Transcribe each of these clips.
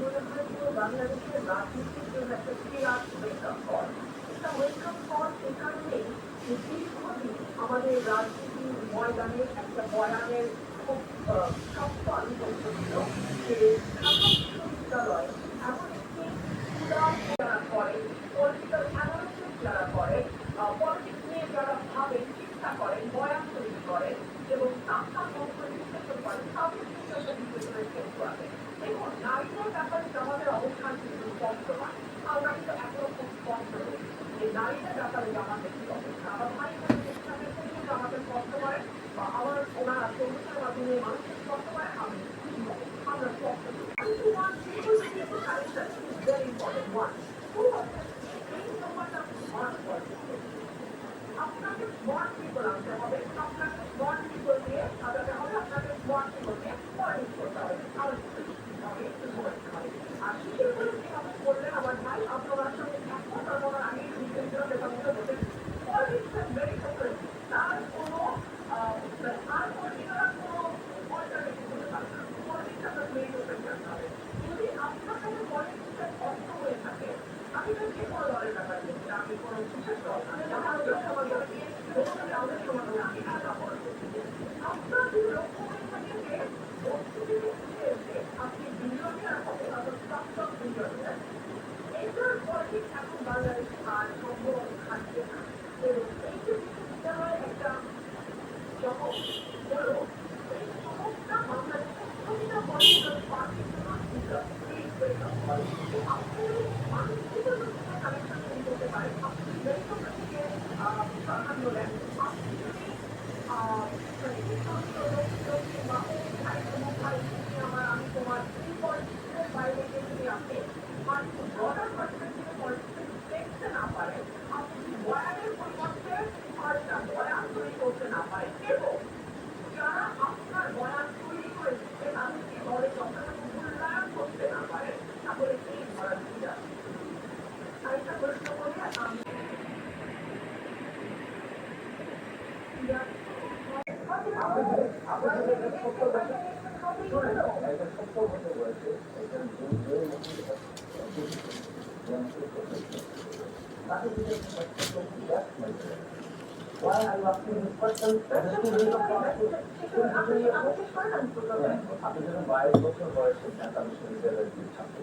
মনে হয় পুরো বাংলাদেশের রাজনীতির জন্য একটা বিরাট ওয়েকআপ কল। একটা ওয়েকআপ কল এই কারণেই যে দীর্ঘদিন আমাদের রাজনীতির ময়দানে একটা বয়ানের খুব শক্ত আধিপত্য ছিল যে ঢাকা বিশ্ববিদ্যালয় এমন একটি যারা করে, পলিটিক্যাল অ্যানালিসিস যারা করে, পলিটিক্স নিয়ে যারা ভাবেন, চিন্তা করেন, বয়ান তৈরি করেন এবং তার মধ্যে বিশ্লেষণ করেন, তাদের কিন্তু একটা বিশ্লেষণের ক্ষেত্র আছে। দেখুন, নারীদের ব্যাপারে আমাদের অবস্থান কিন্তু স্পষ্ট নয়। আমরা কিন্তু এখনো খুব স্পষ্ট নই যে নারীদের ব্যাপারে আমাদের কি অবস্থা। আমার ভাই কিন্তু আমাদের স্পষ্ট করে বা আমার ওনারা প্রমোশনের মাধ্যমে মানুষকে স্পষ্ট করে আমি আমরা স্পষ্ট করি। Very important one. Who was that? Smart person. আপনাকে স্মার্ট পিপল আনতে হবে, আপনাকে স্মার্ট পিপল দিয়ে সাজাতে হবে, আপনাকে স্মার্ট পিপল দিয়ে পলিটিক্স করতে হবে। আর শিশির বলে আপনি বললেন আমার ভাই আপনার সঙ্গে একমত, আমার আগে বিজ্ঞানীরা বেতনগুলো বলতেন পলিটিক্স ইজ ভেরি ডিফারেন্ট। তার কোনো আর পলিটিক্যাল কোনো অল্টারনেটিভ হতে পারে না। পলিটিক্স আপনার মেইন ওপেন করতে হবে। যদি আপনার কাছে পলিটিক্সের অর্থ হয়ে থাকে, আমি তো যে কোনো দলের ব্যাপারে বলছি, আমি কোনো বিশেষ দল আমাদের সমাধান আমি আশা করবো। আপনার যদি লক্ষ্য হয়ে থাকে যে বস্তুটিকে উঠে এসে আপনি বিলিয়নিয়ার হবে, অর্থাৎ স্টক বিলিয়নিয়ার, এটার পলিটিক্স এখন বাংলাদেশ আর সম্ভব থাকবে না। এবং এই যে বিশ্ববিদ্যালয়ের একটা চমক হলো, এই চমকটা বাংলাদেশের প্রতিটা পলিটিক্যাল পার্টির জন্য আপনি মানসিক কানেকশন তৈরি করতে পারেন। আপনি মেরিটোক্রেসিকে প্রাধান্য দেন, আপনি যদি আমি তোমার এই পলিটিক্সের বাইরে গিয়ে যদি আপনি ব্রডার পার্সপেক্টিভে পলিটিক্সে দেখতে না পারেন, আপনি যদি বয়ানের পরিবর্তে পাল্টা বয়ান তৈরি করতে না পারেন এবং যারা আপনার বয়ান তৈরি করে দিচ্ছে তাদেরকে দলে যথাযথ মূল্যায়ন করতে না পারেন, তাহলে এই ধরা দিতে আরেকটা প্রশ্ন করে আমি Why are you asking this question? আপনি যখন 22 বছর বয়সে ঢাকা বিশ্ববিদ্যালয়ের ছাত্র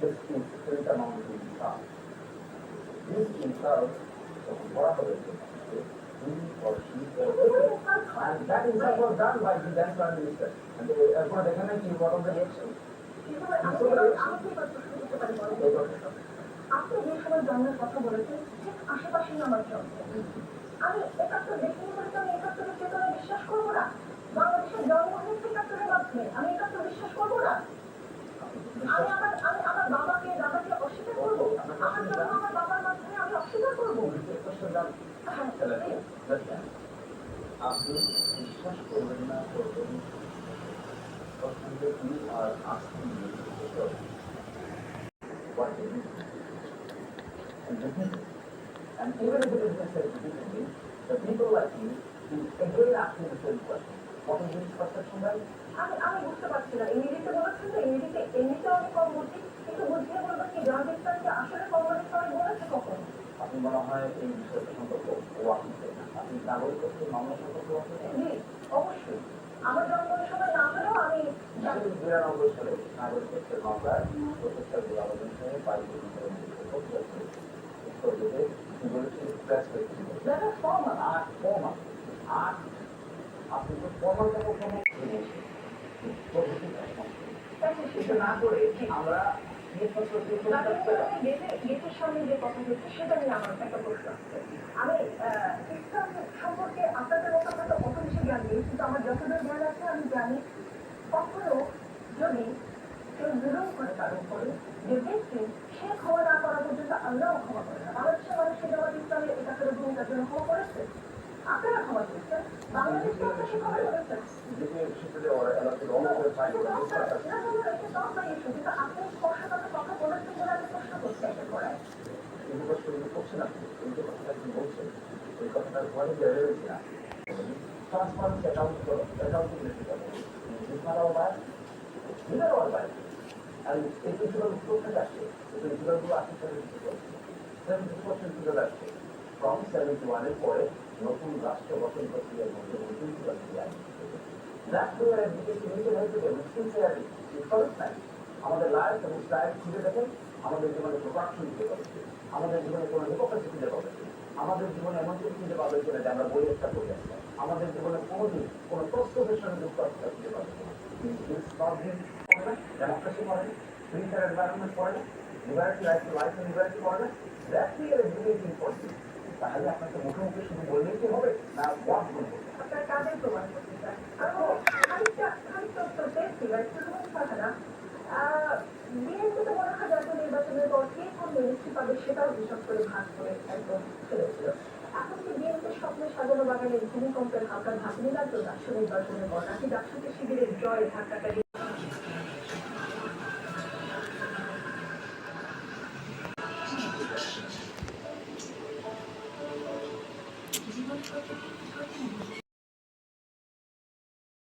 this is among the insult. This insult যখন পড়া হবে he or she and that insult was done by the then prime minister and এরপরে দেখেন না কি what of the reaction আপনি যে সময় জন্মের কথা বলেছেন ঠিক আশেপাশেই আমার জন্ম। আমি 71 দেখিনি বলে আমি 71-এর চেতনা বিশ্বাস করবো না। বাংলাদেশের জন্ম হয়েছে 71-এর মাধ্যমে, আমি 71 বিশ্বাস করবো না। আমি আমার বাবাকে দাদাকে অস্বীকার করবো, আমার জন্ম আমার বাবার মাধ্যমে আমি অস্বীকার করবো। আপনি বিশ্বাস করবেন না করবেন you are asking me what is it? And even if it is necessary, the people like you again asking the same question. What is this perception right? আমি বুঝতে পারছি না, ইংরেজিতে বলেছেন তো, এমনিতে অনেক কম বুঝি, কিন্তু বুঝিয়ে বলবো কি জনবিজ্ঞানকে আসলে কমিউনিস্ট অনেক বলেছে কখন? আপনি মনে হয় এই বিষয়টা সম্পর্কে ওয়াকিতে আপনি নাগরিকত্ব মামলা সম্পর্কে ওয়াকিতে? জি অবশ্যই, আমার জন্মের সময় না হলেও আমি 1992 সালে নাগরিকত্বের মামলায় প্রফেসর গোলাম সাহেব বাড়িতে উত্তর দেবে বলেছিল প্রেস আপনি তো ফর্মালটাকে কোনো সেটা না করে আমরা গেটের সামনে যে কথা হচ্ছে সেটা নিয়ে আমার একটা প্রশ্ন আছে। আমি ইসলাম সম্পর্কে আপনাদের মতো হয়তো অত বেশি জ্ঞান নেই, কিন্তু আমার যতদূর জ্ঞান আছে আমি জানি কখনো যদি কেউ জুলুম করে তার উপরে যে ব্যক্তি সে ক্ষমা না করা পর্যন্ত আল্লাহ ক্ষমা করে না। বাংলাদেশের মানুষের জামাত ইসলামের এটা করে ভূমিকার জন্য ক্ষমা করেছে, আপনারা ক্ষমা করেছেন, বাংলাদেশকে আপনার সে ক্ষমা করেছেন। আপনি স্পষ্টভাবে কথা বলেছেন বলে আমি প্রশ্ন করছি একটা করায় করছেন আপনি এই যে কথাটা আপনি বলছেন এই কথাটার ঘরে রয়েছে না ট্রান্সপারেন্সি অ্যাকাউন্টেবিলিটি করো These are all violations. And এই প্রিন্সিপাল কোথেকে আসছে? এই প্রিন্সিপালগুলো আসছে 70% তুলে আসছে। From 71 এর পরে নতুন রাষ্ট্র গঠন প্রক্রিয়ার মধ্যে এই প্রিন্সিপালগুলি আসছে। That's where education needed help today, with sincerity, with commitment. আমাদের লাইফ এবং স্টাইল খুঁজে দেখেন, আমাদের জীবনে প্রোডাকশন দিতে পারছে, আমাদের জীবনে কোনো হিপোক্রেসি খুঁজে পাবে, আমাদের জীবনে এমন কিছু খুঁজে পাবে কিনা যে আমরা বই একটা করে আসছি, আমাদের জীবনে কোনোদিন কোনো তথ্যের সঙ্গে যুক্ত অবস্থা খুঁজে পাবে কিনা। ডেমোক্রেসি করে না, ফ্রি ফেয়ার এনভায়রনমেন্ট করে না, liberty right to life liberty করে না, that's real educating for you. তাহলে আপনাকে মুখে মুখে শুধু বললেই কি হবে না ওয়ার্ক করতে হবে। আপনার কাজের প্রমাণ করতে চান খানিকটা উত্তর পেয়েছি বা একটু থাকে না বিএনপি তো মনে হয় জাতীয় নির্বাচনের পর কে কোন মিনিস্ট্রি পাবে সেটাও হিসাব করে ভাগ করে একদম ফেলেছিল। এখন কি বিএনপির স্বপ্নে সাজানো বাগানের ভূমিকম্পের হালকা ঝাঁকুনি লাগলো রাষ্ট্র নির্বাচনের পর নাকি জাতীয় শিবিরের জয় ধাক্কাটা জীবন প্রতিদিন